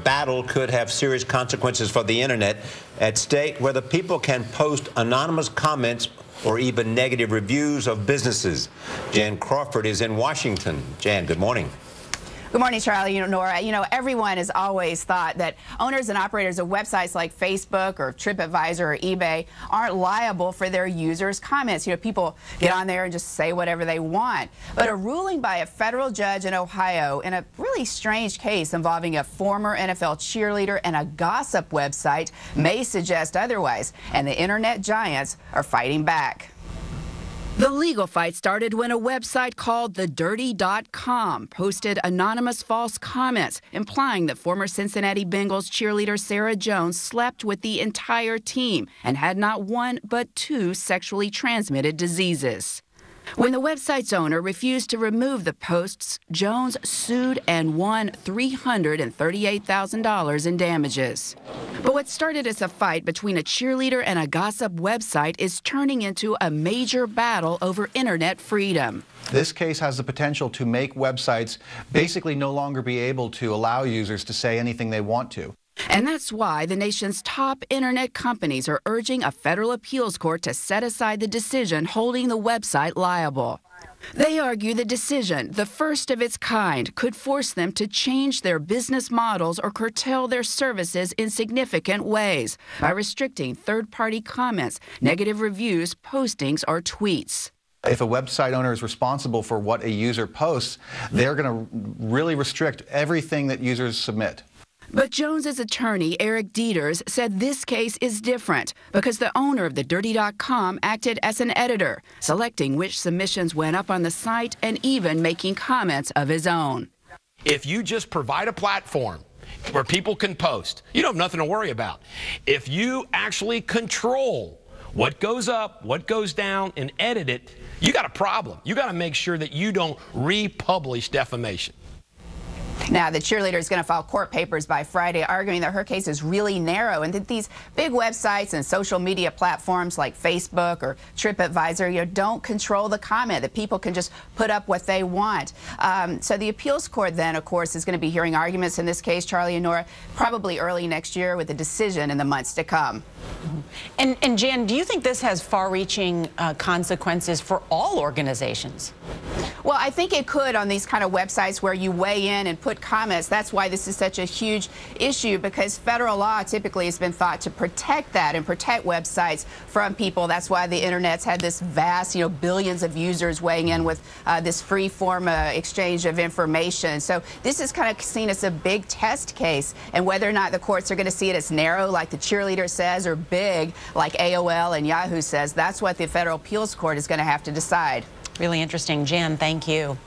battle could have serious consequences for the internet. At stake, whether people can post anonymous comments or even negative reviews of businesses. Jan Crawford is in Washington. Jan, good morning. Good morning, Charlie. Nora, everyone has always thought that owners and operators of websites like Facebook or TripAdvisor or eBay aren't liable for their users' comments. People get on there and just say whatever they want. But a ruling by a federal judge in Ohio in a really strange case involving a former NFL cheerleader and a gossip website may suggest otherwise, and the internet giants are fighting back. The legal fight started when a website called TheDirty.com posted anonymous false comments implying that former Cincinnati Bengals cheerleader Sarah Jones slept with the entire team and had not one but two sexually transmitted diseases. When the website's owner refused to remove the posts, Jones sued and won $338,000 in damages. But what started as a fight between a cheerleader and a gossip website is turning into a major battle over internet freedom. This case has the potential to make websites basically no longer be able to allow users to say anything they want to. And that's why the nation's top internet companies are urging a federal appeals court to set aside the decision holding the website liable. They argue the decision, the first of its kind, could force them to change their business models or curtail their services in significant ways by restricting third-party comments, negative reviews, postings, or tweets. If a website owner is responsible for what a user posts, they're going to really restrict everything that users submit. But Jones's attorney, Eric Dieters, said this case is different because the owner of TheDirty.com acted as an editor, selecting which submissions went up on the site and even making comments of his own. If you just provide a platform where people can post, you don't have nothing to worry about. If you actually control what goes up, what goes down, and edit it, you got a problem. You got to make sure that you don't republish defamation. Now, the cheerleader is going to file court papers by Friday, arguing that her case is really narrow and that these big websites and social media platforms like Facebook or TripAdvisor, don't control the comment, that people can just put up what they want. So the appeals court then, of course, is going to be hearing arguments in this case, Charlie and Nora, probably early next year with a decision in the months to come. And Jan, do you think this has far-reaching consequences for all organizations? Well, I think it could on these kind of websites where you weigh in and put comments. That's why this is such a huge issue, because federal law typically has been thought to protect that and protect websites from people. That's why the internet's had this vast, billions of users weighing in with this free form exchange of information. So this is kind of seen as a big test case, and whether or not the courts are going to see it as narrow, like the cheerleader says, or big, like AOL and Yahoo says, that's what the federal appeals court is going to have to decide. Really interesting. Jan, thank you.